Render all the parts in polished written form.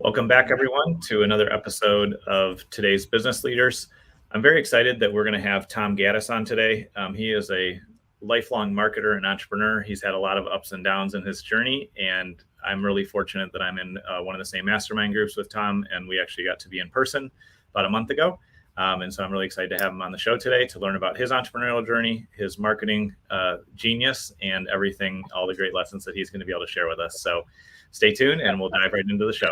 Welcome back, everyone, to another episode of today's Business Leaders. I'm very excited that we're going to have Tom Gaddis on today. He is a lifelong marketer and entrepreneur. He's had a lot of ups and downs in his journey, and I'm really fortunate that I'm in one of the same mastermind groups with Tom, and we actually got to be in person about a month ago. And so I'm really excited to have him on the show today to learn about his entrepreneurial journey, his marketing genius, and everything, all the great lessons that he's going to be able to share with us. So stay tuned, and we'll dive right into the show.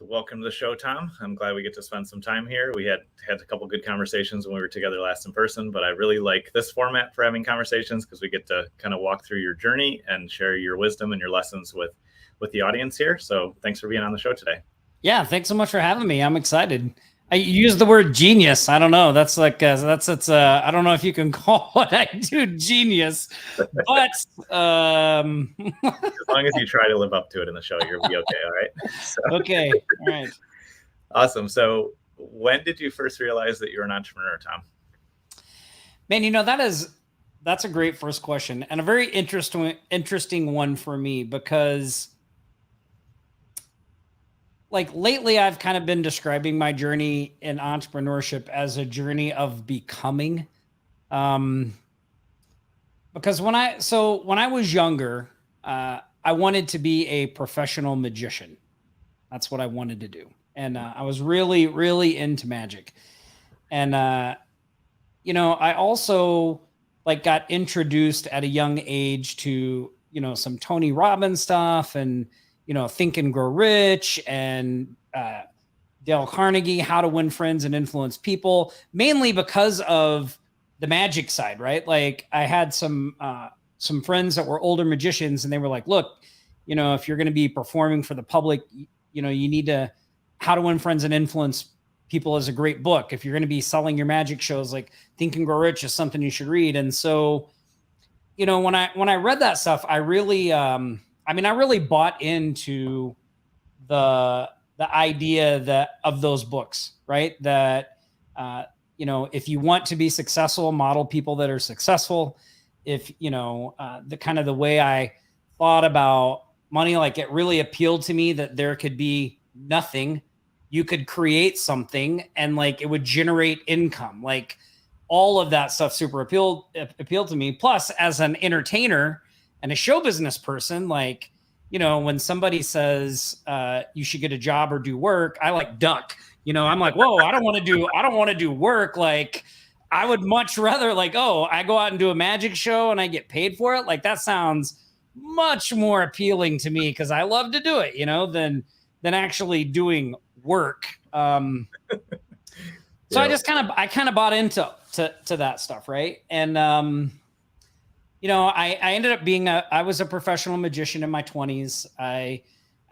Welcome to the show, Tom. I'm glad we get to spend some time here. We had a couple good conversations when we were together last in person, but I really like this format for having conversations because we get to kind of walk through your journey and share your wisdom and your lessons with the audience here. So thanks for being on the show today. Yeah, thanks so much for having me. I'm excited. I use the word genius. I don't know. That's like I don't know if you can call what I do genius, but as long as you try to live up to it in the show, you'll be okay. All right. So. Okay. All right. Awesome. So, when did you first realize that you're an entrepreneur, Tom? Man, that's a great first question and a very interesting one for me because. Like lately, I've kind of been describing my journey in entrepreneurship as a journey of becoming. Because when I was younger, I wanted to be a professional magician. That's what I wanted to do. And I was really, really into magic. And, I also got introduced at a young age to, some Tony Robbins stuff and, Think and Grow Rich and Dale Carnegie, How to Win Friends and Influence People, mainly because of the magic side, right? Like I had some friends that were older magicians and they were like, look, if you're going to be performing for the public, you need to, How to Win Friends and Influence People is a great book. If you're going to be selling your magic shows, like Think and Grow Rich is something you should read. And so, when I read that stuff, I really bought into the idea of those books, right? That, if you want to be successful, model people that are successful. If, the kind of the way I thought about money, like it really appealed to me that there could be nothing. You could create something and like it would generate income. Like all of that stuff super appealed to me. Plus, as an entertainer and a show business person, like, when somebody says you should get a job or do work, I like duck. I'm like, whoa, I don't want to do work. Like, I would much rather I go out and do a magic show and I get paid for it. Like that sounds much more appealing to me because I love to do it, than actually doing work. So I just kind of bought into that stuff, right? And I ended up I was a professional magician in my 20s. I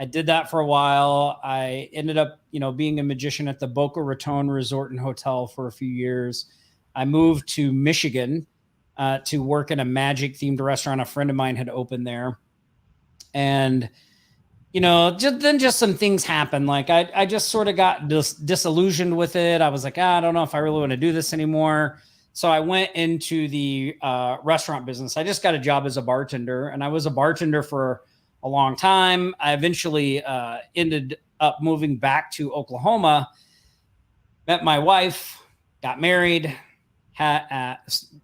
did that for a while. I ended up, being a magician at the Boca Raton Resort and Hotel for a few years. I moved to Michigan to work in a magic themed restaurant. A friend of mine had opened there. And, just some things happened. Like I just sort of got disillusioned with it. I was like, I don't know if I really want to do this anymore. So I went into the restaurant business. I just got a job as a bartender, and I was a bartender for a long time. I eventually ended up moving back to Oklahoma, met my wife, got married,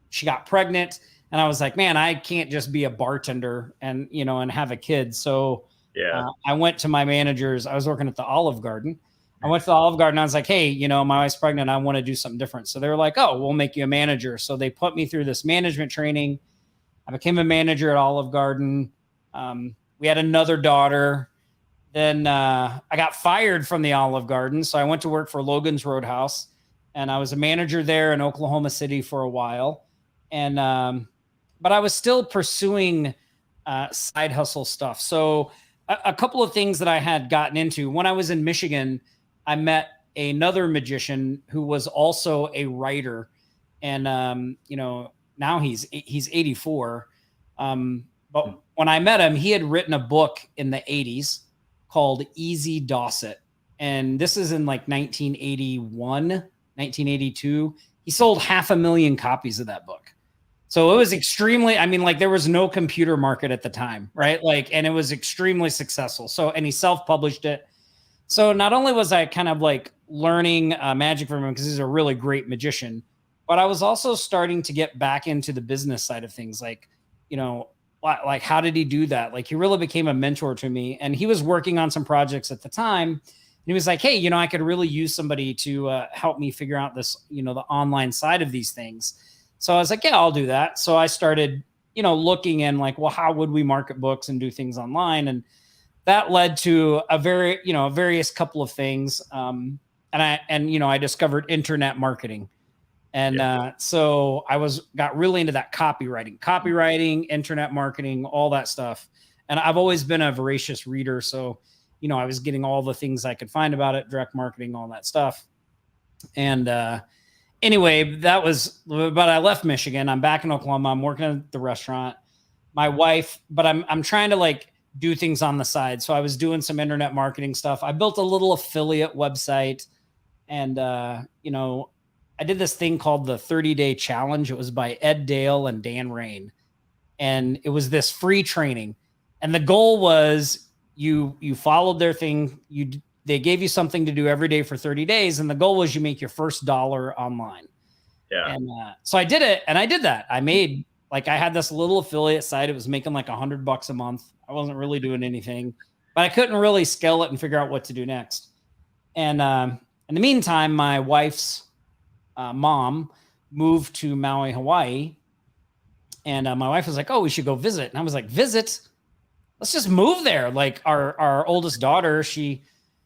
she got pregnant, and I was like, man, I can't just be a bartender and, and have a kid. So I went to my managers. I was working at the Olive Garden. I went to the Olive Garden. I was like, hey, my wife's pregnant. I want to do something different. So they were like, oh, we'll make you a manager. So they put me through this management training. I became a manager at Olive Garden. We had another daughter. Then I got fired from the Olive Garden. So I went to work for Logan's Roadhouse. And I was a manager there in Oklahoma City for a while. And but I was still pursuing side hustle stuff. So a couple of things that I had gotten into when I was in Michigan, I met another magician who was also a writer, and now he's 84. But when I met him, he had written a book in the 80s called Easy Dosset. And this is in like 1981, 1982. He sold 500,000 copies of that book. So it was extremely, I mean, like there was no computer market at the time, right? Like, and it was extremely successful. So, and he self-published it. So not only was I kind of like learning magic from him because he's a really great magician, but I was also starting to get back into the business side of things. Like, like how did he do that? Like he really became a mentor to me, and he was working on some projects at the time. And he was like, hey, I could really use somebody to help me figure out this, the online side of these things. So I was like, yeah, I'll do that. So I started, looking and like, well, how would we market books and do things online? And that led to various couple of things. And I discovered internet marketing. And so I got really into that copywriting, internet marketing, all that stuff. And I've always been a voracious reader. So, I was getting all the things I could find about it, direct marketing, all that stuff. And anyway, but I left Michigan. I'm back in Oklahoma. I'm working at the restaurant. My wife, but I'm trying to like do things on the side. So I was doing some internet marketing stuff. I built a little affiliate website, and I did this thing called the 30-day challenge. It was by Ed Dale and Dan Rain. And it was this free training. And the goal was you followed their thing. They gave you something to do every day for 30 days. And the goal was you make your first dollar online. Yeah. And so I did it, and I did that. I made I had this little affiliate site. It was making like $100 a month. I wasn't really doing anything, but I couldn't really scale it and figure out what to do next. And in the meantime, my wife's mom moved to Maui, Hawaii. And my wife was like, oh, we should go visit. And I was like, visit? Let's just move there. Like our oldest daughter, she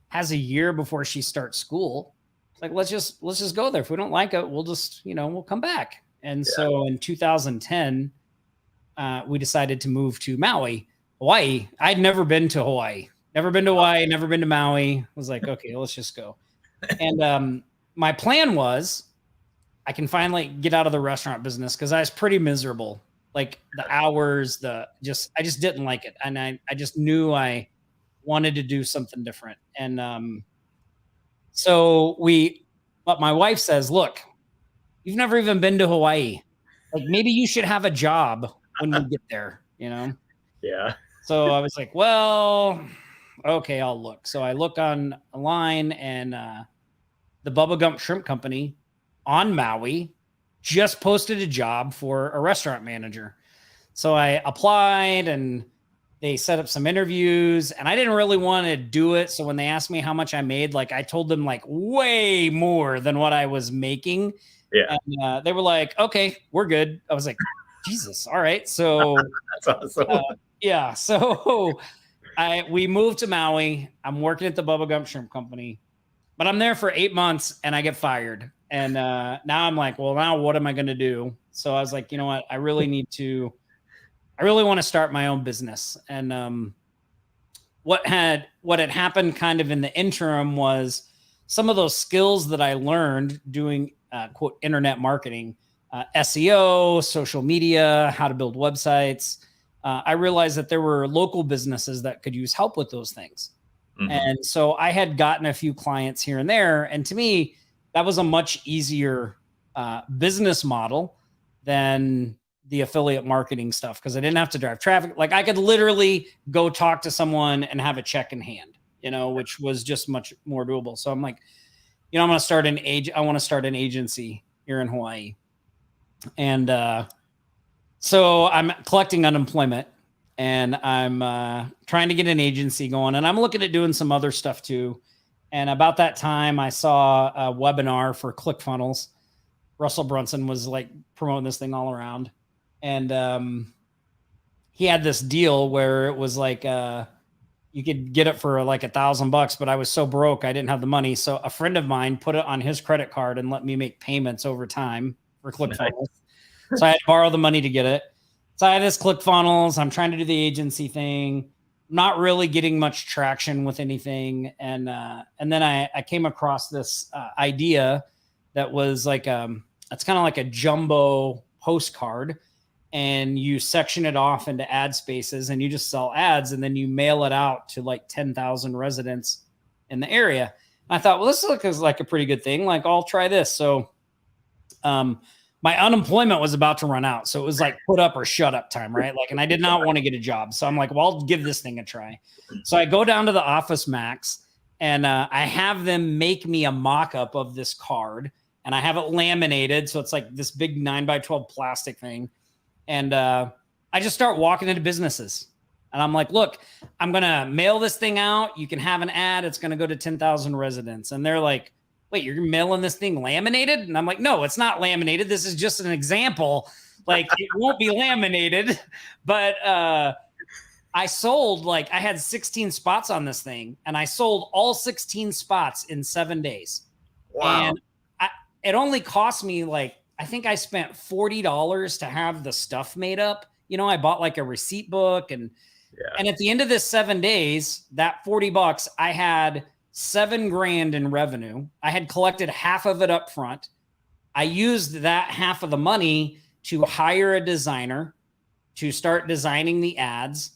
has a year before she starts school. Like, let's just go there. If we don't like it, we'll just, we'll come back. And so in 2010, we decided to move to Maui, Hawaii. I'd never been to Hawaii, never been to Hawaii, never been to Maui. I was like, okay, let's just go. And my plan was I can finally get out of the restaurant business because I was pretty miserable. Like the hours, I just didn't like it. And I just knew I wanted to do something different. And but my wife says, look, you've never even been to Hawaii. Like maybe you should have a job when you get there, Yeah. So I was like, well, okay, I'll look. So I look online, and the Bubba Gump Shrimp Company on Maui just posted a job for a restaurant manager. So I applied, and they set up some interviews, and I didn't really want to do it. So when they asked me how much I made, like I told them like way more than what I was making. Yeah. And they were like, okay, we're good. I was like, Jesus. All right. So that's awesome. yeah. So we moved to Maui. I'm working at the Bubba Gump Shrimp Company, but I'm there for 8 months and I get fired. And now I'm like, well, now what am I going to do? So I was like, you know what? I really want to start my own business. And what had happened kind of in the interim was some of those skills that I learned doing quote internet marketing, SEO, social media, how to build websites. I realized that there were local businesses that could use help with those things. Mm-hmm. And so I had gotten a few clients here and there. And to me, that was a much easier business model than the affiliate marketing stuff, because I didn't have to drive traffic. Like I could literally go talk to someone and have a check in hand, which was just much more doable. So I'm like, I want to start an agency here in Hawaii. And so I'm collecting unemployment, and I'm trying to get an agency going, and I'm looking at doing some other stuff too. And about that time, I saw a webinar for ClickFunnels. Russell Brunson was like promoting this thing all around. And he had this deal where it was like you could get it for like $1,000, but I was so broke, I didn't have the money. So a friend of mine put it on his credit card and let me make payments over time for ClickFunnels. Nice. So I had to borrow the money to get it. So I had this ClickFunnels. I'm trying to do the agency thing, not really getting much traction with anything. And then I came across this idea that was like it's kind of like a jumbo postcard, and you section it off into ad spaces, and you just sell ads, and then you mail it out to like 10,000 residents in the area. And I thought, well, this looks like a pretty good thing. Like, I'll try this. So my unemployment was about to run out. So it was like put up or shut up time, right? Like, and I did not want to get a job. So I'm like, well, I'll give this thing a try. So I go down to the Office Max, and I have them make me a mock-up of this card, and I have it laminated. So it's like this big 9x12 plastic thing. And I just start walking into businesses, and I'm like, look, I'm going to mail this thing out. You can have an ad. It's going to go to 10,000 residents. And they're like, wait, you're mailing this thing laminated? And I'm like, no, it's not laminated. This is just an example. Like, it won't be laminated. But I sold, like, I had 16 spots on this thing, and I sold all 16 spots in 7 days. Wow. And it only cost me, like, I think I spent $40 to have the stuff made up. You know, I bought like a receipt book, and at the end of this 7 days, that $40, I had $7,000 in revenue. I had collected half of it up front. I used that half of the money to hire a designer to start designing the ads.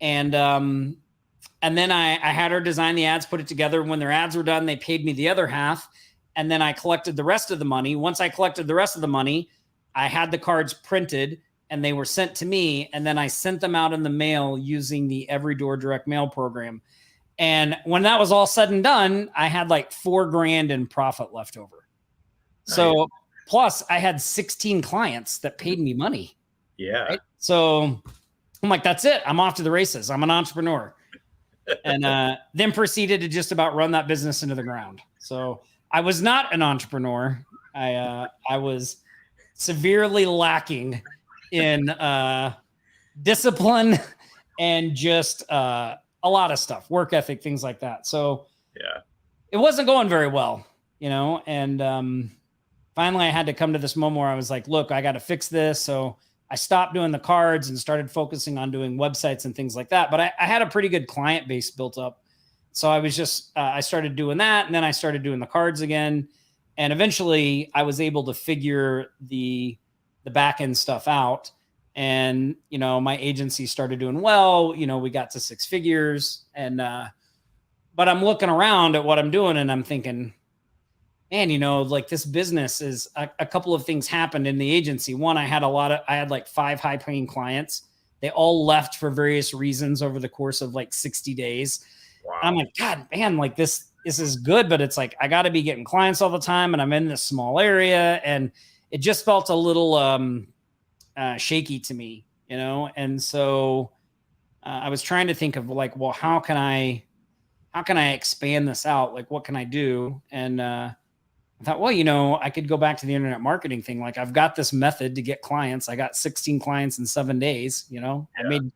And then I had her design the ads, put it together. When their ads were done, they paid me the other half. And then I collected the rest of the money. Once I collected the rest of the money, I had the cards printed, and they were sent to me. And then I sent them out in the mail using the Every Door direct mail program. And when that was all said and done, I had like $4,000 in profit left over. So plus I had 16 clients that paid me money. Yeah. Right? So I'm like, that's it. I'm off to the races. I'm an entrepreneur. And then proceeded to just about run that business into the ground. So I was not an entrepreneur. I was severely lacking in discipline and just a lot of stuff, work ethic, things like that. So it wasn't going very well, you know. And finally, I had to come to this moment where I was like, look, I got to fix this. So I stopped doing the cards and started focusing on doing websites and things like that. But I had a pretty good client base built up. So I was just, I started doing that, and then I started doing the cards again. And eventually I was able to figure the back end stuff out. And, you know, my agency started doing well. You know, we got to 6 figures. And, but I'm looking around at what I'm doing, and I'm thinking, man, you know, like, this business is a couple of things happened in the agency. One, I had like 5 high paying clients. They all left for various reasons over the course of like 60 days. Wow. I'm like, God, man, like this is good, but it's like, I got to be getting clients all the time, and I'm in this small area, and it just felt a little shaky to me, you know? And so I was trying to think of like, well, how can I expand this out? Like, what can I do? And I thought, well, you know, I could go back to the internet marketing thing. Like, I've got this method to get clients. I got 16 clients in 7 days, you know, I made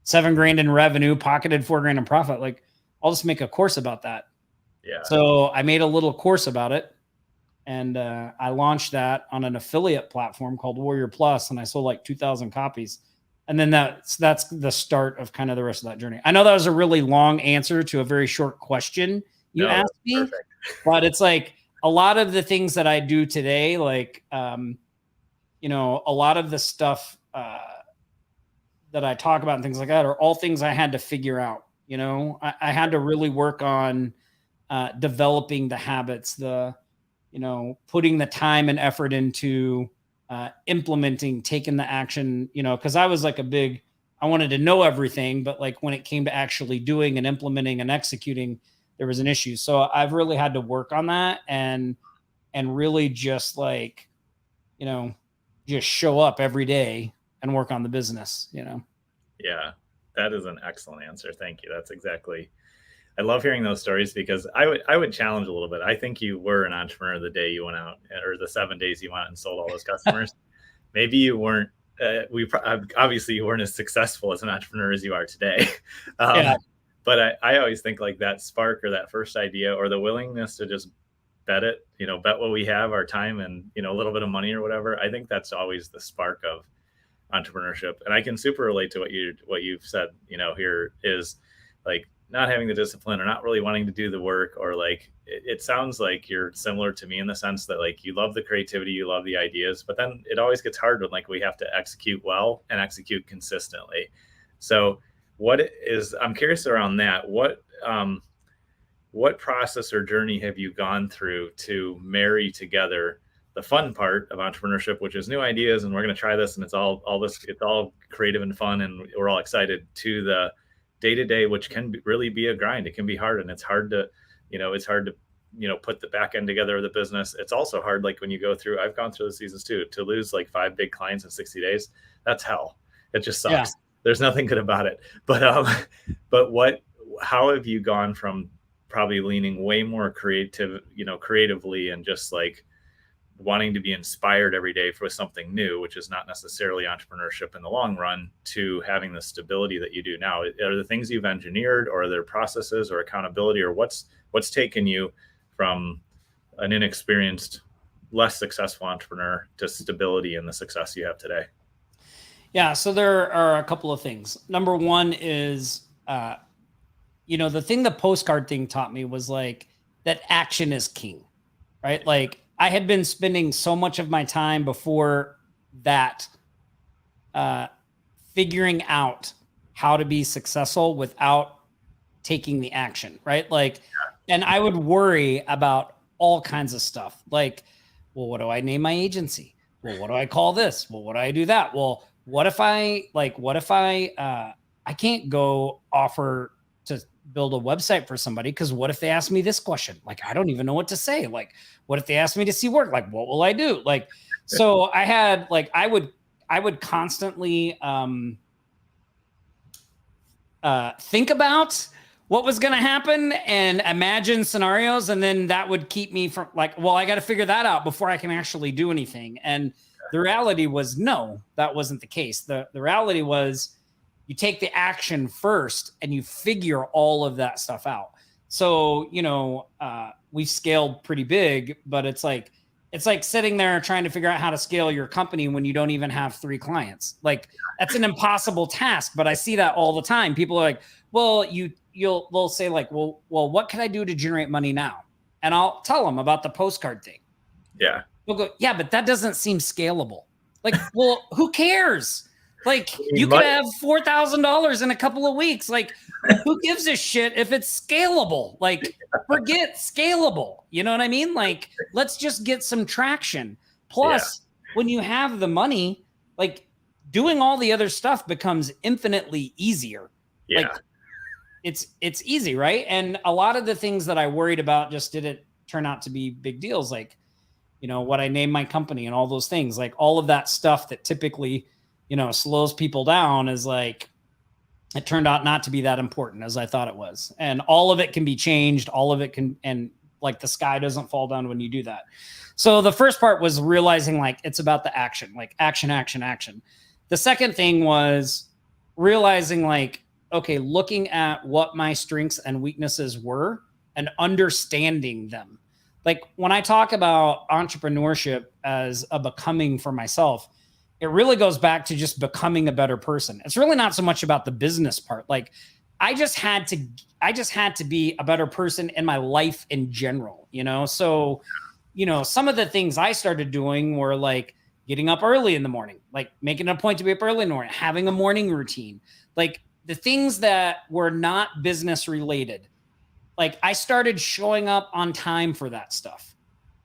$7,000 in revenue, pocketed $4,000 in profit. Like, I'll just make a course about that. Yeah. So I made a little course about it, and I launched that on an affiliate platform called Warrior Plus, and I sold like 2,000 copies. And then that's the start of kind of the rest of that journey. I know that was a really long answer to a very short question you asked me, perfect. But it's like a lot of the things that I do today, like, you know, a lot of the stuff that I talk about and things like that are all things I had to figure out. You know, I had to really work on developing the habits, you know, putting the time and effort into implementing, taking the action, you know, because I was like I wanted to know everything, but like when it came to actually doing and implementing and executing, there was an issue. So I've really had to work on that and really just like, you know, just show up every day and work on the business, you know? Yeah. That is an excellent answer. Thank you. That's exactly. I love hearing those stories, because I would challenge a little bit. I think you were an entrepreneur the day you went out, or the 7 days you went out and sold all those customers. Maybe you weren't. Obviously you weren't as successful as an entrepreneur as you are today. But I always think like that spark, or that first idea, or the willingness to just bet it. You know, bet what we have, our time, and, you know, a little bit of money or whatever. I think that's always the spark of entrepreneurship. And I can super relate to what you've said, here is like not having the discipline or not really wanting to do the work, or like it sounds like you're similar to me in the sense that like you love the creativity, you love the ideas, but then it always gets hard when like we have to execute well and execute consistently. So I'm curious around that. What process or journey have you gone through to marry together the fun part of entrepreneurship, which is new ideas and we're going to try this and it's all creative and fun and we're all excited, to the day-to-day, which can really be a grind. It can be hard, and it's hard to put the back end together of the business. It's also hard, like when you go through, I've gone through the seasons too, to lose like 5 big clients in 60 days. That's hell. It just sucks. Yeah. There's nothing good about it. But how have you gone from probably leaning way more creatively and just like wanting to be inspired every day for something new, which is not necessarily entrepreneurship in the long run, to having the stability that you do now? Are there things you've engineered, or are there processes or accountability, or what's taken you from an inexperienced, less successful entrepreneur to stability and the success you have today? Yeah. So there are a couple of things. Number one is, the thing the postcard thing taught me was like that action is king, right? Like I had been spending so much of my time before that figuring out how to be successful without taking the action, right? Like, and I would worry about all kinds of stuff. Like, well, what do I name my agency? Well, what do I call this? Well, what do I do that? Well, what if I can't go offer to build a website for somebody, because what if they ask me this question? Like, I don't even know what to say. Like, what if they ask me to see work? Like, what will I do? Like, so I had like, I would constantly think about what was going to happen and imagine scenarios. And then that would keep me from like, well, I got to figure that out before I can actually do anything. And the reality was, no, that wasn't the case. The reality was, you take the action first and you figure all of that stuff out. So, we've scaled pretty big, but it's like sitting there trying to figure out how to scale your company when you don't even have 3 clients. Like that's an impossible task, but I see that all the time. People are like, well, they'll say like, well, what can I do to generate money now? And I'll tell them about the postcard thing. Yeah. They'll go, yeah, but that doesn't seem scalable. Like, well, who cares? Like you could have $4,000 in a couple of weeks. Like who gives a shit if it's scalable? Like forget scalable. You know what I mean? Like let's just get some traction. Plus, when you have the money, like doing all the other stuff becomes infinitely easier. Yeah. Like it's easy, right? And a lot of the things that I worried about just didn't turn out to be big deals. Like, what I named my company and all those things, like all of that stuff that typically slows people down, is like, it turned out not to be that important as I thought it was. And all of it can be changed. All of it can, and like the sky doesn't fall down when you do that. So the first part was realizing like, it's about the action, like action, action, action. The second thing was realizing like, okay, looking at what my strengths and weaknesses were and understanding them. Like when I talk about entrepreneurship as a becoming for myself, it really goes back to just becoming a better person. It's really not so much about the business part. Like I just had to be a better person in my life in general, So, some of the things I started doing were like getting up early in the morning, like making a point to be up early in the morning, having a morning routine, like the things that were not business related. Like I started showing up on time for that stuff.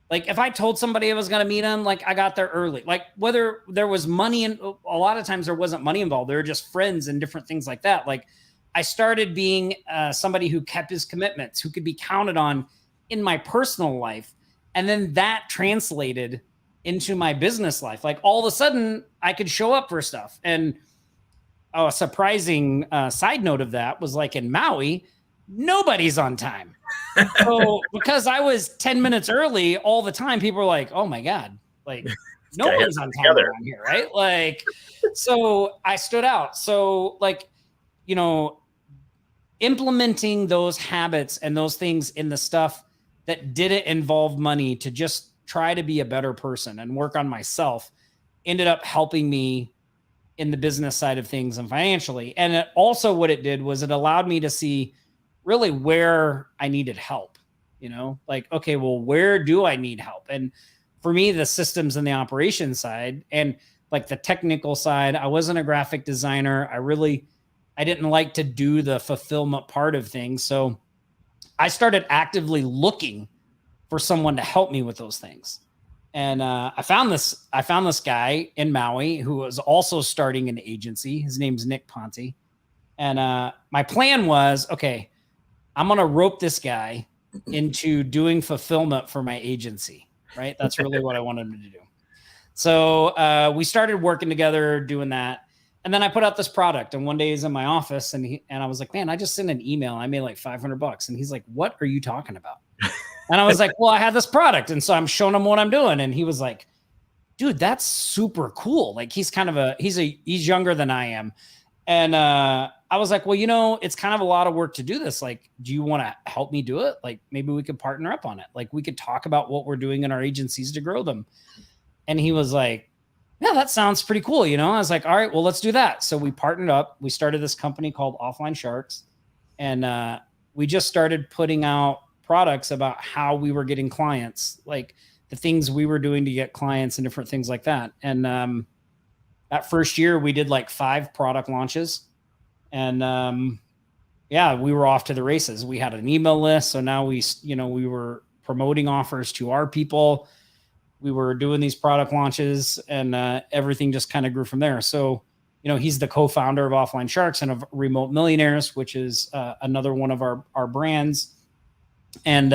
Like if I told somebody I was going to meet them, like I got there early, like whether there was money, and a lot of times there wasn't money involved. There were just friends and different things like that. Like I started being somebody who kept his commitments, who could be counted on in my personal life. And then that translated into my business life. Like all of a sudden I could show up for stuff. And a surprising side note of that was like in Maui, nobody's on time. So because I was 10 minutes early all the time, people were like, oh my God, like no one's on time around here, right? Like, so I stood out. So like, implementing those habits and those things in the stuff that didn't involve money to just try to be a better person and work on myself ended up helping me in the business side of things and financially. And it also, what it did was it allowed me to see really where I needed help, like, okay, well, where do I need help? And for me, the systems and the operations side and like the technical side, I wasn't a graphic designer. I didn't like to do the fulfillment part of things. So I started actively looking for someone to help me with those things. And I found this guy in Maui who was also starting an agency. His name's Nick Ponte. And my plan was, okay, I'm going to rope this guy into doing fulfillment for my agency, right? That's really what I wanted him to do. So we started working together doing that. And then I put out this product, and one day he's in my office and I was like, man, I just sent an email. I made like $500. And he's like, what are you talking about? And I was like, well, I had this product. And so I'm showing him what I'm doing. And he was like, dude, that's super cool. Like he's younger than I am. And I was like, well, it's kind of a lot of work to do this. Like, do you want to help me do it? Like, maybe we could partner up on it. Like, we could talk about what we're doing in our agencies to grow them. And he was like, yeah, that sounds pretty cool. I was like, all right, well, let's do that. So we partnered up. We started this company called Offline Sharks. And we just started putting out products about how we were getting clients, like the things we were doing to get clients and different things like that. And that first year we did like 5 product launches, and we were off to the races. We had an email list. So now we were promoting offers to our people. We were doing these product launches, and everything just kind of grew from there. So, he's the co-founder of Offline Sharks and of Remote Millionaires, which is another one of our brands. And,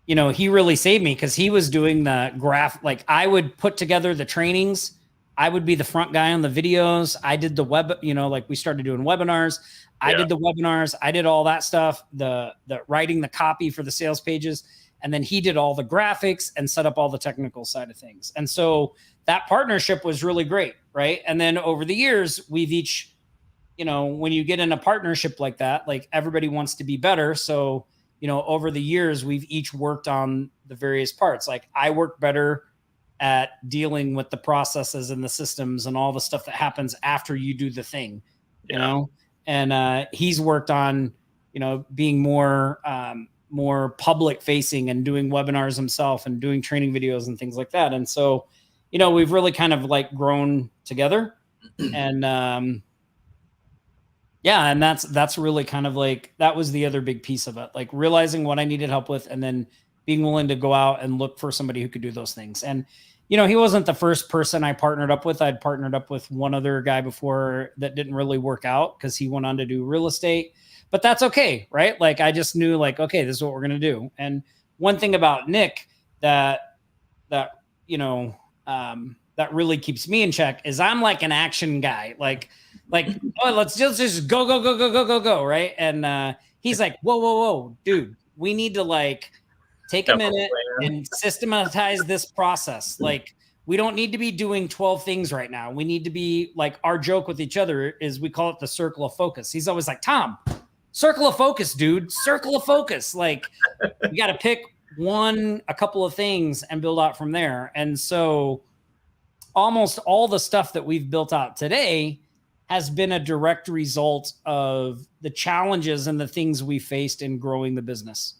he really saved me because he was doing the graph. Like, I would put together the trainings. I would be the front guy on the videos. I did the web, like we started doing webinars. I did the webinars. I did all that stuff, the writing the copy for the sales pages. And then he did all the graphics and set up all the technical side of things. And so that partnership was really great. Right. And then over the years, we've each, when you get in a partnership like that, like everybody wants to be better. So, over the years, we've each worked on the various parts. Like, I work better at dealing with the processes and the systems and all the stuff that happens after you do the thing, and he's worked on, being more public facing and doing webinars himself and doing training videos and things like that. And so, we've really kind of like grown together. And and that's really kind of like, that was the other big piece of it, like realizing what I needed help with and then being willing to go out and look for somebody who could do those things. And, he wasn't the first person I partnered up with. I'd partnered up with one other guy before that didn't really work out because he went on to do real estate, but that's okay. Right. Like, I just knew like, okay, this is what we're going to do. And one thing about Nick that really keeps me in check is I'm like an action guy. Like, oh, let's just go. Right. And he's like, whoa, dude, we need to like take a minute and systematize this process. Like, we don't need to be doing 12 things right now. We need to be like, our joke with each other is we call it the circle of focus. He's always like, Tom, circle of focus, dude, circle of focus. Like, you got to pick a couple of things and build out from there. And so almost all the stuff that we've built out today has been a direct result of the challenges and the things we faced in growing the business.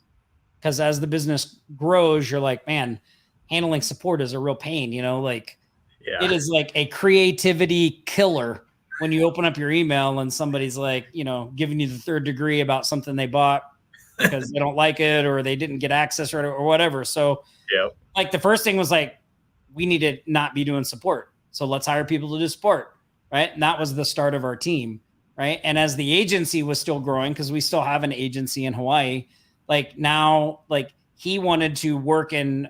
Because as the business grows, you're like, man, handling support is a real pain, it is like a creativity killer when you open up your email and somebody's like, giving you the 3rd degree about something they bought because they don't like it or they didn't get access or whatever. So like the first thing was like, we need to not be doing support. So let's hire people to do support. Right. And that was the start of our team. Right. And as the agency was still growing, because we still have an agency in Hawaii, like now, like he wanted to work in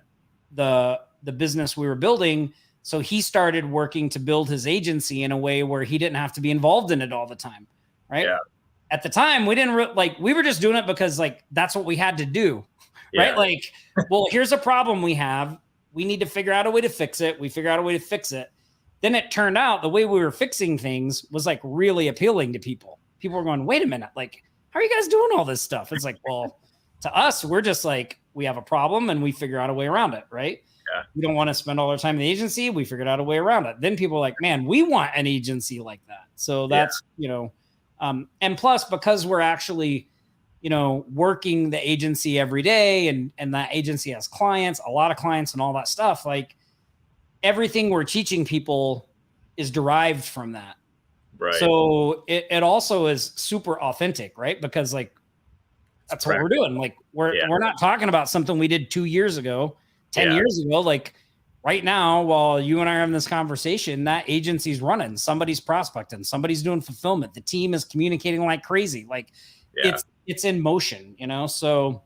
the business we were building. So he started working to build his agency in a way where he didn't have to be involved in it all the time. Right. Yeah. At the time, we didn't we were just doing it because like, that's what we had to do. Yeah. Right. Like, well, here's a problem we have. We need to figure out a way to fix it. We figure out a way to fix it. Then it turned out the way we were fixing things was like really appealing to people. People were going, wait a minute, like, how are you guys doing all this stuff? It's like, well, to us, we're just like, we have a problem and we figure out a way around it. Right. we don't want to spend all our time in the agency. We figured out a way around it. Then people are like, man, we want an agency like that. So that's, and plus because we're actually, working the agency every day and that agency has clients, a lot of clients and all that stuff. Like everything we're teaching people is derived from that. Right. So it also is super authentic, right? Because like, that's what we're doing. Like we're not talking about something we did 2 years ago, 10 years ago. Like right now, while you and I are having this conversation, that agency's running, somebody's prospecting, somebody's doing fulfillment. The team is communicating like crazy. Like it's in motion, So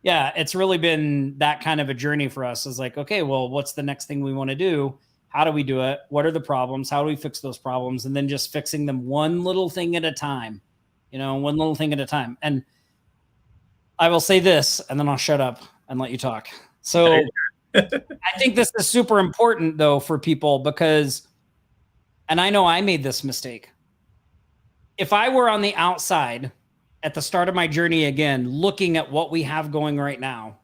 yeah, it's really been that kind of a journey for us. Is like, okay, well, what's the next thing we want to do? How do we do it? What are the problems? How do we fix those problems? And then just fixing them one little thing at a time, one little thing at a time. And I will say this, and then I'll shut up and let you talk. So I think this is super important though for people because, and I know I made this mistake. If I were on the outside at the start of my journey again, looking at what we have going right now,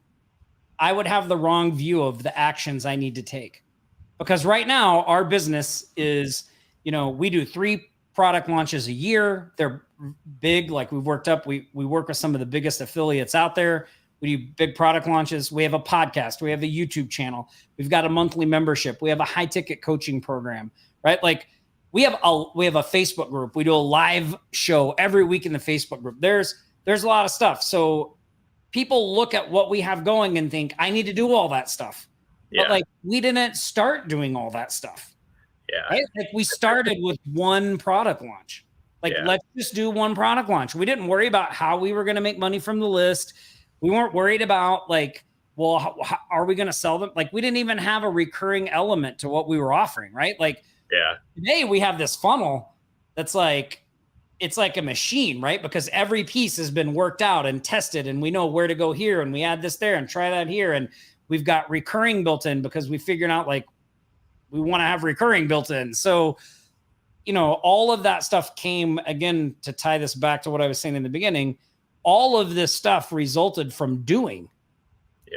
I would have the wrong view of the actions I need to take. Because right now our business is, we do 3 product launches a year. They're big. Like we work with some of the biggest affiliates out there. We do big product launches. We have a podcast. We have a YouTube channel. We've got a monthly membership. We have a high ticket coaching program, right? Like we have a Facebook group. We do a live show every week in the Facebook group. There's a lot of stuff. So people look at what we have going and think, I need to do all that stuff. But like we didn't start doing all that stuff. Yeah. Right? Like we started with one product launch. Like let's just do one product launch. We didn't worry about how we were going to make money from the list. We weren't worried about like, well, how are we going to sell them? Like we didn't even have a recurring element to what we were offering, right? Like today we have this funnel that's like, it's like a machine, right? Because every piece has been worked out and tested and we know where to go here and we add this there and try that here. And we've got recurring built in because we figured out like we want to have recurring built in. So, all of that stuff came again to tie this back to what I was saying in the beginning. All of this stuff resulted from doing,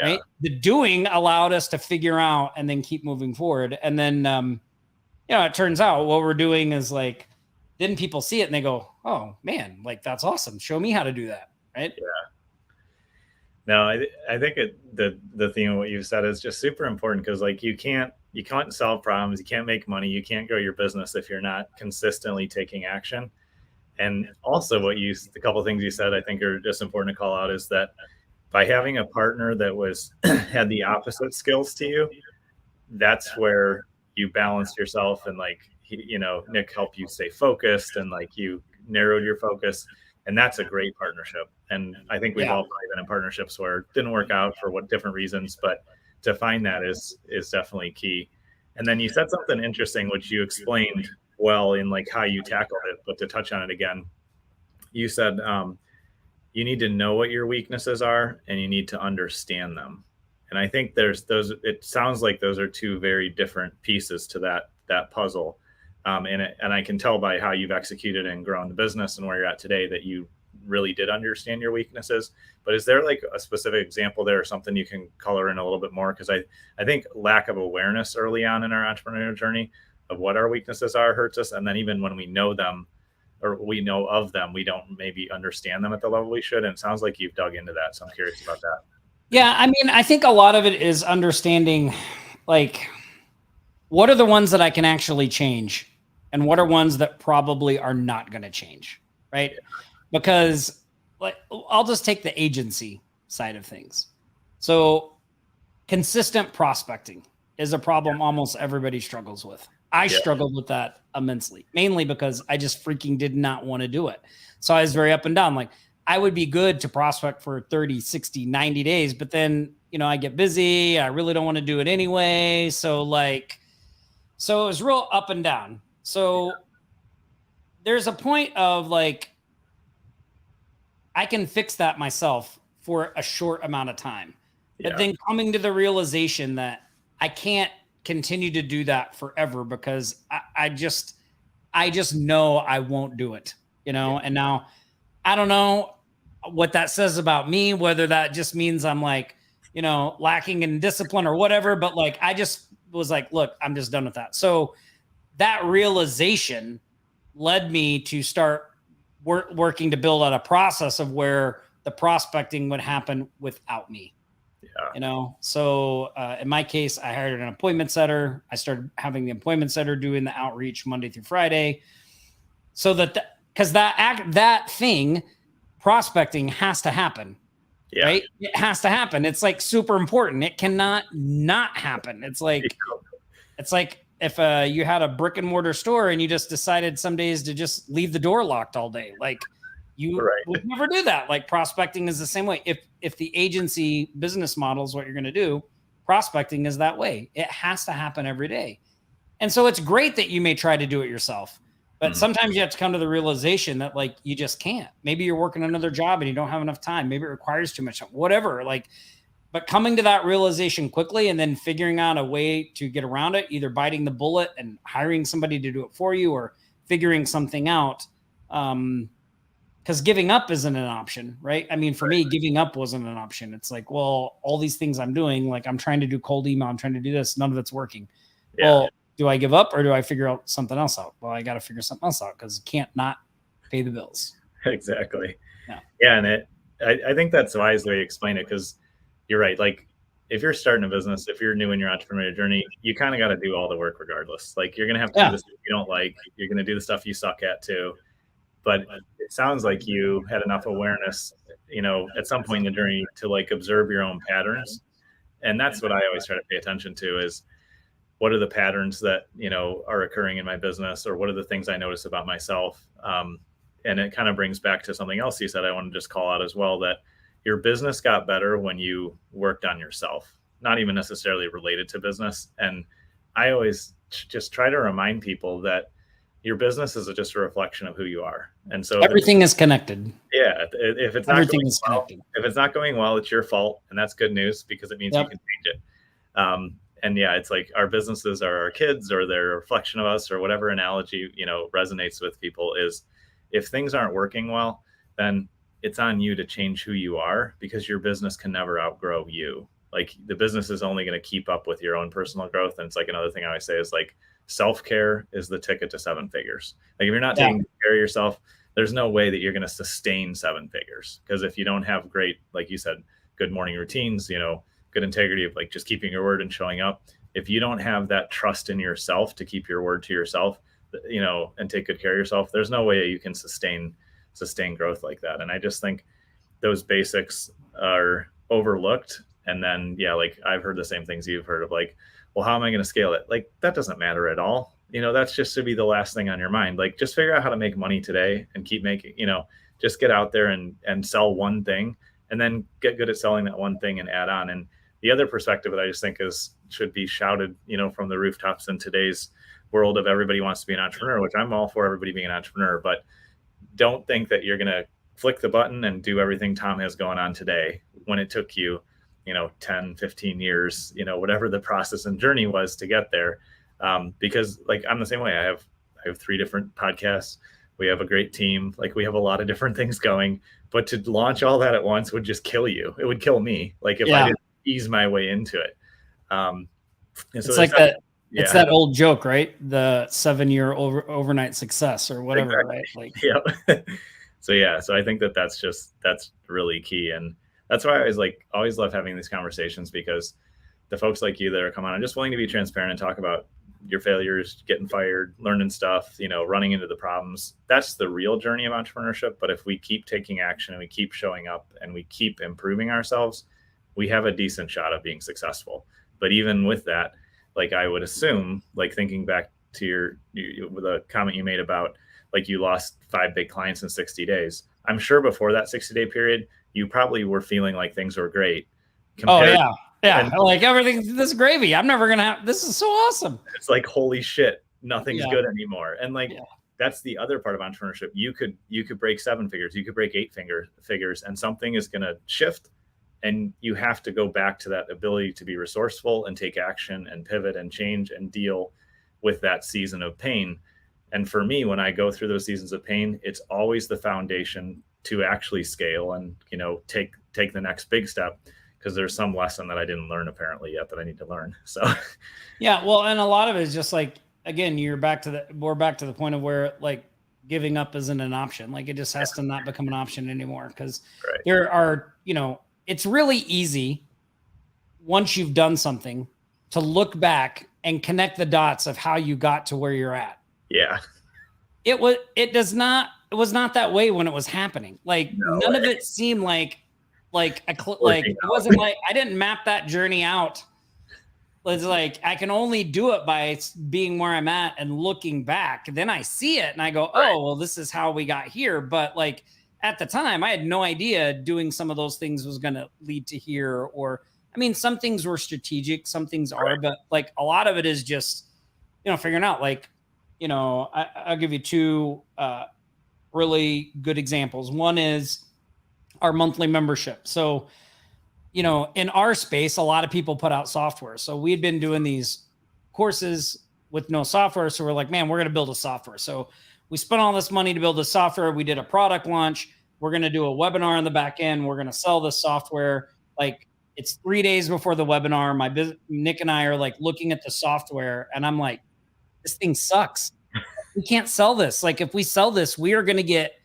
right? The doing allowed us to figure out and then keep moving forward. And then, it turns out what we're doing is like, then people see it and they go, oh man, like that's awesome. Show me how to do that. Right. Yeah. No, I think the theme of what you said is just super important because like you can't solve problems, you can't make money, you can't grow your business if you're not consistently taking action. And also the couple of things you said I think are just important to call out is that by having a partner that had the opposite skills to you, that's where you balanced yourself and like Nick helped you stay focused and like you narrowed your focus. And that's a great partnership. And I think we've all probably been in partnerships where it didn't work out for what different reasons, but to find that is definitely key. And then you said something interesting, which you explained well in like how you tackled it, but to touch on it again, you said you need to know what your weaknesses are and you need to understand them. And I think it sounds like those are 2 very different pieces to that puzzle. And I can tell by how you've executed and grown the business and where you're at today that you really did understand your weaknesses. But is there like a specific example there or something you can color in a little bit more? Because I think lack of awareness early on in our entrepreneurial journey of what our weaknesses are hurts us. And then even when we know them or we know of them, we don't maybe understand them at the level we should. And it sounds like you've dug into that. So I'm curious about that. Yeah. I mean, I think a lot of it is understanding like what are the ones that I can actually change and what are ones that probably are not going to change. Right. Yeah. Because like, I'll just take the agency side of things. So consistent prospecting is a problem almost everybody struggles with. I struggled with that immensely, mainly because I just freaking did not want to do it. So I was very up and down. Like I would be good to prospect for 30, 60, 90 days, but then, I get busy. I really don't want to do it anyway. So it was real up and down. So there's a point of like, I can fix that myself for a short amount of time, but then coming to the realization that I can't continue to do that forever because I just know I won't do it, and now I don't know what that says about me, whether that just means I'm like, lacking in discipline or whatever. But like, I just was like, look, I'm just done with that. So that realization led me to start working to build out a process of where the prospecting would happen without me. So in my case, I hired an appointment setter. I started having the appointment setter doing the outreach Monday through Friday, so because that thing, prospecting, has to happen. Yeah. Right? It has to happen. It's like super important. It cannot not happen. It's like if you had a brick and mortar store and you just decided some days to just leave the door locked all day, like you would never do that. Like prospecting is the same way. If the agency business model is what you're going to do, prospecting is that way. It has to happen every day. And so it's great that you may try to do it yourself, but sometimes you have to come to the realization that like, you just can't. Maybe you're working another job and you don't have enough time. Maybe it requires too much time, whatever. But coming to that realization quickly and then figuring out a way to get around it, either biting the bullet and hiring somebody to do it for you or figuring something out. Because giving up isn't an option, right? I mean, for me, giving up wasn't an option. It's like, well, all these things I'm doing, like I'm trying to do cold email, I'm trying to do this, none of it's working. Yeah. Well, do I give up or do I figure out something else out? Well, I got to figure something else out because you can't not pay the bills. Exactly. Yeah. And I think that's the wise way to explain it, because you're right. Like if you're starting a business, if you're new in your entrepreneurial journey, you kind of got to do all the work regardless. Like you're going to have to do the stuff you don't like. You're going to do the stuff you suck at too. But it sounds like you had enough awareness, at some point in the journey to like observe your own patterns. And that's what I always try to pay attention to is what are the patterns that, are occurring in my business, or what are the things I notice about myself? And it kind of brings back to something else you said I want to just call out as well, that your business got better when you worked on yourself, not even necessarily related to business. And I always just try to remind people that your business is just a reflection of who you are. And so everything is connected. Yeah. If it's not going well, it's your fault. And that's good news because it means you can change it. And yeah, it's like our businesses are our kids, or they're a reflection of us, or whatever analogy, resonates with people is if things aren't working well, then it's on you to change who you are, because your business can never outgrow you. Like the business is only going to keep up with your own personal growth. And it's like another thing I always say is like, self-care is the ticket to 7 figures. Like if you're not taking care of yourself, there's no way that you're going to sustain 7 figures. Because if you don't have great, like you said, good morning routines, good integrity of like just keeping your word and showing up. If you don't have that trust in yourself to keep your word to yourself, and take good care of yourself, there's no way you can sustain growth like that. And I just think those basics are overlooked. And then, like I've heard the same things you've heard of, like, well, how am I going to scale it? Like, that doesn't matter at all. That's just to be the last thing on your mind. Like, just figure out how to make money today and keep making, just get out there and sell one thing, and then get good at selling that one thing and add on. And the other perspective that I just think should be shouted, from the rooftops in today's world of everybody wants to be an entrepreneur, which I'm all for everybody being an entrepreneur, but don't think that you're going to flick the button and do everything Tom has going on today when it took you 10, 15 years, whatever the process and journey was to get there. Because like, I'm the same way. I have 3 different podcasts. We have a great team. Like we have a lot of different things going, but to launch all that at once would just kill you. It would kill me. Like if I didn't ease my way into it. And so it's like that. Yeah. It's that old joke, right? The 7-year overnight success or whatever, exactly. Right? Like, So I think that's really key. And that's why I always love having these conversations, because the folks like you that are coming on are just willing to be transparent and talk about your failures, getting fired, learning stuff, running into the problems. That's the real journey of entrepreneurship. But if we keep taking action and we keep showing up and we keep improving ourselves, we have a decent shot of being successful. But even with that, like I would assume, like thinking back to the comment you made about like you lost 5 big clients in 60 days. I'm sure before that 60-day period, you probably were feeling like things were great. Yeah. Like everything, this gravy. I'm never going to have, this is so awesome. It's like, holy shit, nothing's good anymore. And like, that's the other part of entrepreneurship. You could break 7 figures, you could break 8 figures, and something is going to shift. And you have to go back to that ability to be resourceful and take action and pivot and change and deal with that season of pain. And for me, when I go through those seasons of pain, it's always the foundation to actually scale and, take the next big step. because there's some lesson that I didn't learn apparently yet that I need to learn. So yeah, well, and a lot of it is just like, again, we're back to the point of where like giving up isn't an option. Like it just has to not become an option anymore, because right. there are, it's really easy once you've done something to look back and connect the dots of how you got to where you're at. Yeah. It was not that way when it was happening. Like none of it seemed like it wasn't like I didn't map that journey out. It's like I can only do it by being where I'm at and looking back. Then I see it and I go, oh, well, this is how we got here. But like at the time, I had no idea doing some of those things was going to lead to here. Or, I mean, some things were strategic, some things are, but like a lot of it is just, figuring out like, I'll give you two really good examples. One is our monthly membership. So, in our space, a lot of people put out software. So we'd been doing these courses with no software. So we're like, man, we're going to build a software. So we spent all this money to build the software. We did a product launch. We're going to do a webinar on the back end. We're going to sell this software. Like it's 3 days before the webinar. Nick and I are like looking at the software and I'm like, this thing sucks. We can't sell this. Like if we sell this, we are going to get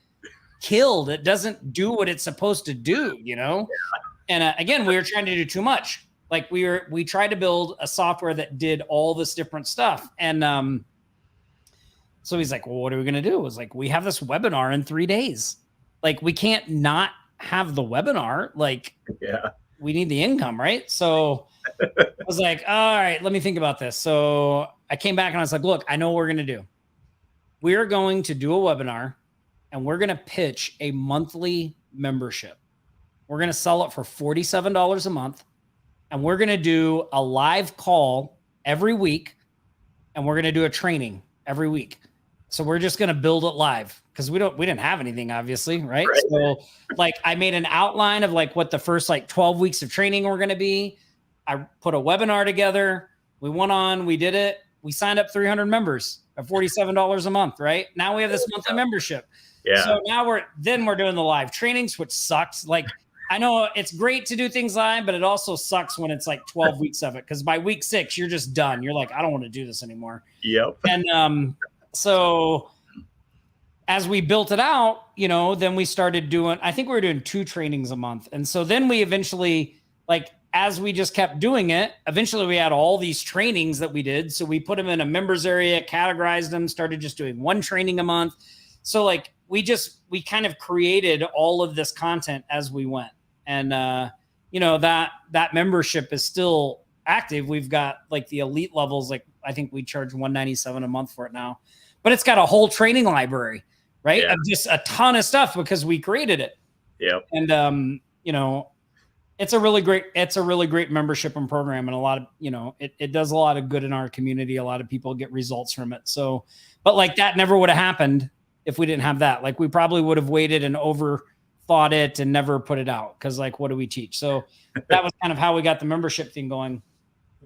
killed. It doesn't do what it's supposed to do, And again, we were trying to do too much. Like we tried to build a software that did all this different stuff. And so he's like, well, what are we going to do? It was like, we have this webinar in 3 days. Like we can't not have the webinar. Like we need the income, right? So I was like, all right, let me think about this. So I came back and I was like, look, I know what we're going to do. We're going to do a webinar and we're going to pitch a monthly membership. We're going to sell it for $47 a month. And we're going to do a live call every week. And we're going to do a training every week. So we're just going to build it live because we didn't have anything, obviously. Right. So like I made an outline of like what the first like 12 weeks of training were going to be. I put a webinar together. We went on, we did it. We signed up 300 members at $47 a month. Right now we have this monthly membership. Yeah. So now we're doing the live trainings, which sucks. Like, I know it's great to do things live, but it also sucks when it's like 12 weeks of it. Cause by week 6, you're just done. You're like, I don't want to do this anymore. Yep. And, so as we built it out, then we started doing, I think we were doing 2 trainings a month. And so then we eventually, like, as we just kept doing it, eventually we had all these trainings that we did. So we put them in a members area, categorized them, started just doing 1 training a month. So like, we kind of created all of this content as we went. And, that membership is still active. We've got like the elite levels. Like I think we charge $197 a month for it now, but it's got a whole training library, right? Of just a ton of stuff because we created it. Yeah. And, it's a really great membership and program. And a lot of, it does a lot of good in our community. A lot of people get results from it. So, but like that never would have happened if we didn't have that. Like we probably would have waited and overthought it and never put it out. Cause like, what do we teach? So that was kind of how we got the membership thing going.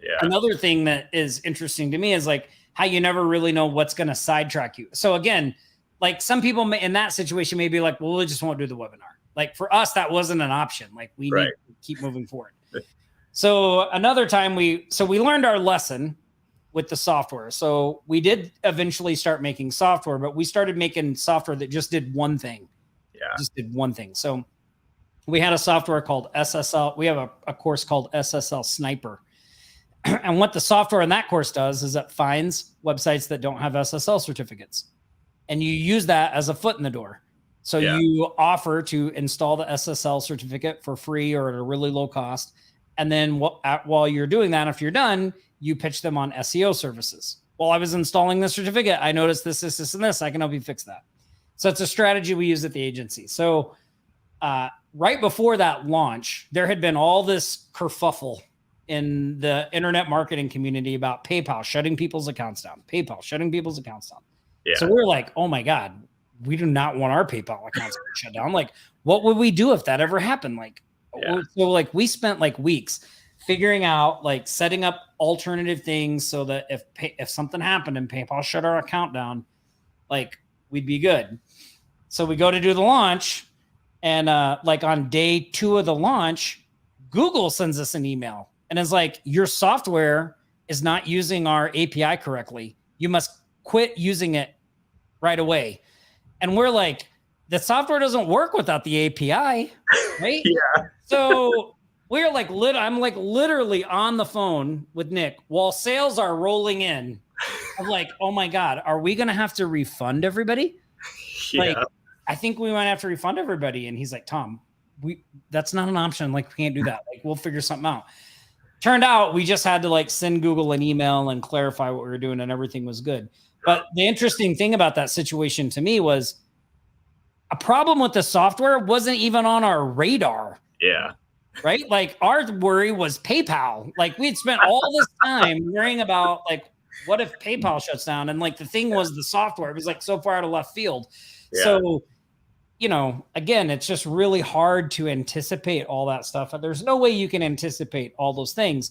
Yeah. Another thing that is interesting to me is like how you never really know what's going to sidetrack you. So again, like some people in that situation may be like, well, we just won't do the webinar. Like for us, that wasn't an option. Like we need to keep moving forward. So another time we learned our lesson with the software. So we did eventually start making software, but we started making software that just did one thing. Yeah. Just did one thing. So we had a software called SSL. We have a course called SSL Sniper. And what the software in that course does is it finds websites that don't have SSL certificates. And you use that as a foot in the door. So you offer to install the SSL certificate for free or at a really low cost. And then while you're doing that, if you're done, you pitch them on SEO services. While I was installing the certificate, I noticed this, and this. I can help you fix that. So it's a strategy we use at the agency. So right before that launch, there had been all this kerfuffle in the internet marketing community about PayPal shutting people's accounts down. Yeah. So we're like, oh my God, we do not want our PayPal accounts to shut down. Like, what would we do if that ever happened? Like, so like we spent like weeks figuring out, like setting up alternative things so that if something happened and PayPal shut our account down, like we'd be good. So we go to do the launch and like on day 2 of the launch, Google sends us an email and is like, your software is not using our API correctly. You must quit using it right away. And we're like, the software doesn't work without the API, right? Yeah. So we're like, I'm like literally on the phone with Nick while sales are rolling in. I'm like, oh my God, are we going to have to refund everybody? Yeah. Like, I think we might have to refund everybody. And he's like, Tom, that's not an option. Like, we can't do that. Like, we'll figure something out. Turned out we just had to like send Google an email and clarify what we were doing, and everything was good. But the interesting thing about that situation to me was a problem with the software wasn't even on our radar. Yeah. Right? Like, our worry was PayPal. Like, we'd spent all this time worrying about like, what if PayPal shuts down? And like, the thing was the software. It was like so far out of left field. Yeah. So, you know, again, it's just really hard to anticipate all that stuff. There's no way you can anticipate all those things.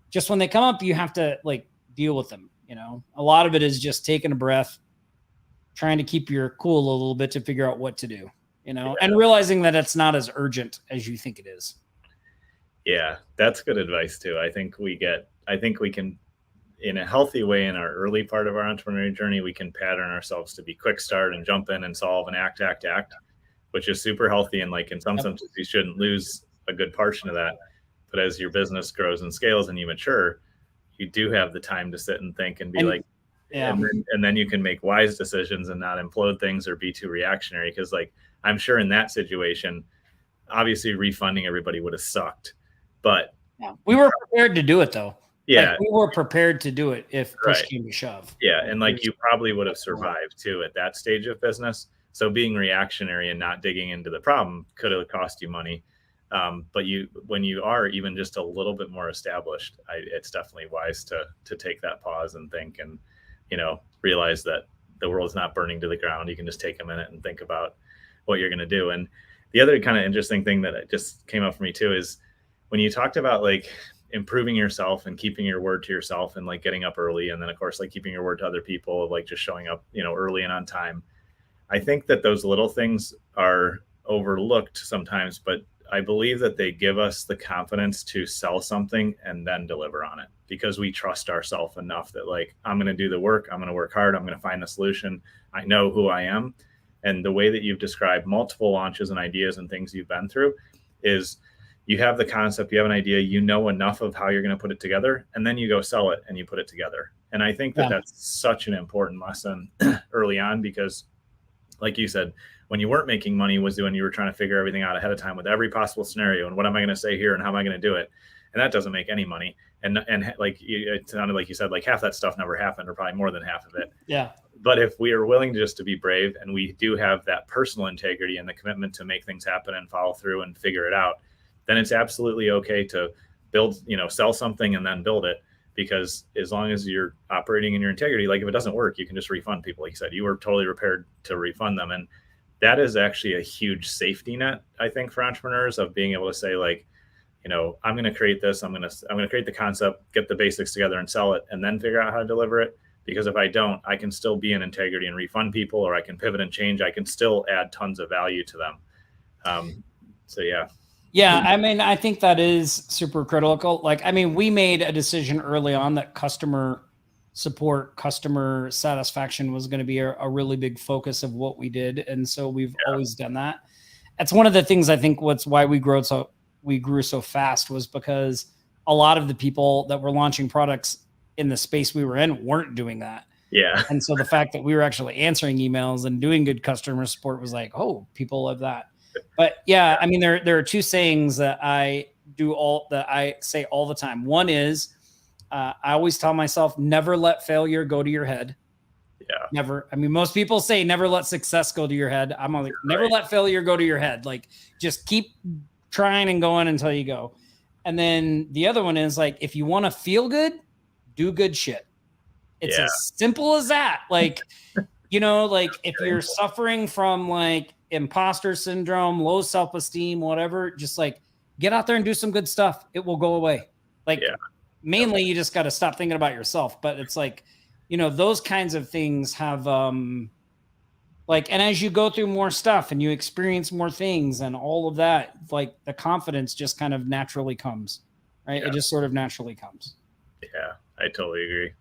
Just when they come up, you have to like deal with them. You know, a lot of it is just taking a breath, trying to keep your cool a little bit to figure out what to do, you know, and realizing that it's not as urgent as you think it is. Yeah, that's good advice too. I think we can, in a healthy way, in our early part of our entrepreneurial journey, we can pattern ourselves to be quick start and jump in and solve and act, which is super healthy. And like in some senses, you shouldn't lose a good portion of that. But as your business grows and scales and you mature, you do have the time to sit and think and be and then you can make wise decisions and not implode things or be too reactionary. Because like, I'm sure in that situation, obviously refunding everybody would have sucked, but we were prepared to do it though. Yeah. Like, we were prepared to do it if push came to shove. Yeah. And like, you probably would have survived too at that stage of business. So being reactionary and not digging into the problem could have cost you money. But when you are even just a little bit more established, it's definitely wise to take that pause and think, and, you know, realize that the world's not burning to the ground. You can just take a minute and think about what you're going to do. And the other kind of interesting thing that just came up for me too is when you talked about like improving yourself and keeping your word to yourself and like getting up early, and then of course like keeping your word to other people, like just showing up, you know, early and on time. I think that those little things are overlooked sometimes, but I believe that they give us the confidence to sell something and then deliver on it, because we trust ourselves enough that like, I'm going to do the work. I'm going to work hard. I'm going to find the solution. I know who I am. And the way that you've described multiple launches and ideas and things you've been through is you have the concept, you have an idea, you know enough of how you're going to put it together, and then you go sell it and you put it together. And I think that that's such an important lesson early on, because like you said, when you weren't making money was when you were trying to figure everything out ahead of time with every possible scenario. And what am I going to say here? And how am I going to do it? And that doesn't make any money. And like, it sounded like you said, like half that stuff never happened, or probably more than half of it. Yeah. But if we are willing just to be brave, and we do have that personal integrity and the commitment to make things happen and follow through and figure it out, then it's absolutely okay to build, you know, sell something and then build it. Because as long as you're operating in your integrity, like if it doesn't work, you can just refund people. Like you said, you were totally prepared to refund them. And that is actually a huge safety net, I think, for entrepreneurs, of being able to say like, you know, I'm going to create this. I'm going to create the concept, get the basics together and sell it, and then figure out how to deliver it. Because if I don't, I can still be in integrity and refund people, or I can pivot and change. I can still add tons of value to them. So, yeah. Yeah. I mean, I think that is super critical. Like, I mean, we made a decision early on that customer support, customer satisfaction was going to be a really big focus of what we did. And so we've always done that. That's one of the things I think why we grew so fast, was because a lot of the people that were launching products in the space we were in weren't doing that. Yeah. And so the fact that we were actually answering emails and doing good customer support was like, oh, people love that. But yeah, I mean, there are two sayings that I say all the time. One is, I always tell myself, never let failure go to your head. Yeah. Never. I mean, most people say never let success go to your head. I'm like, never let failure go to your head. Like, just keep trying and going until you go. And then the other one is like, if you want to feel good, do good shit. It's as simple as that. Like, you know, like if you're suffering from like imposter syndrome, low self-esteem, whatever, just like get out there and do some good stuff. It will go away. Like, mainly you just got to stop thinking about yourself. But it's like, you know, those kinds of things have Like, and as you go through more stuff and you experience more things and all of that, like the confidence just kind of naturally comes, right? Yeah. It just sort of naturally comes. Yeah, I totally agree.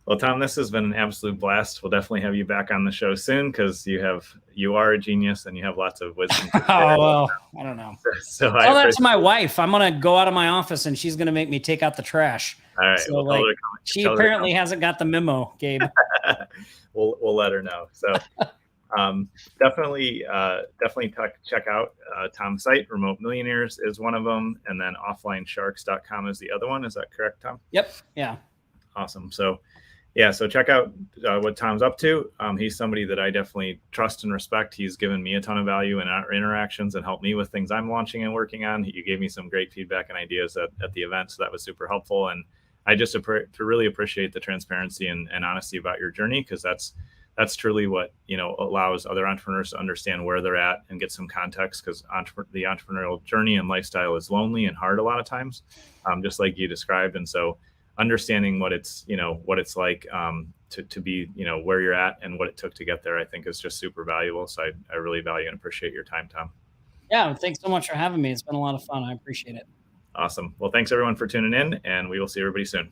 Well, Tom, this has been an absolute blast. We'll definitely have you back on the show soon because you are a genius and you have lots of wisdom to share. Oh, well, I don't know. So Tell that to my wife. I'm going to go out of my office and she's going to make me take out the trash. All right. So Well, like, she apparently hasn't got the memo, Gabe. we'll let her know. So definitely check out Tom's site. Remote Millionaires is one of them. And then offlinesharks.com is the other one. Is that correct, Tom? Yep. Yeah. Awesome. So yeah, so check out what Tom's up to. He's somebody that I definitely trust and respect. He's given me a ton of value in our interactions and helped me with things I'm launching and working on. You gave me some great feedback and ideas at the event, so that was super helpful. And I just really appreciate the transparency and honesty about your journey, because that's truly what allows other entrepreneurs to understand where they're at and get some context, because the entrepreneurial journey and lifestyle is lonely and hard a lot of times, just like you described. And so understanding what it's like to be where you're at and what it took to get there, I think is just super valuable. So I really value and appreciate your time, Tom. Yeah, thanks so much for having me. It's been a lot of fun. I appreciate it. Awesome. Well, thanks everyone for tuning in, and we will see everybody soon.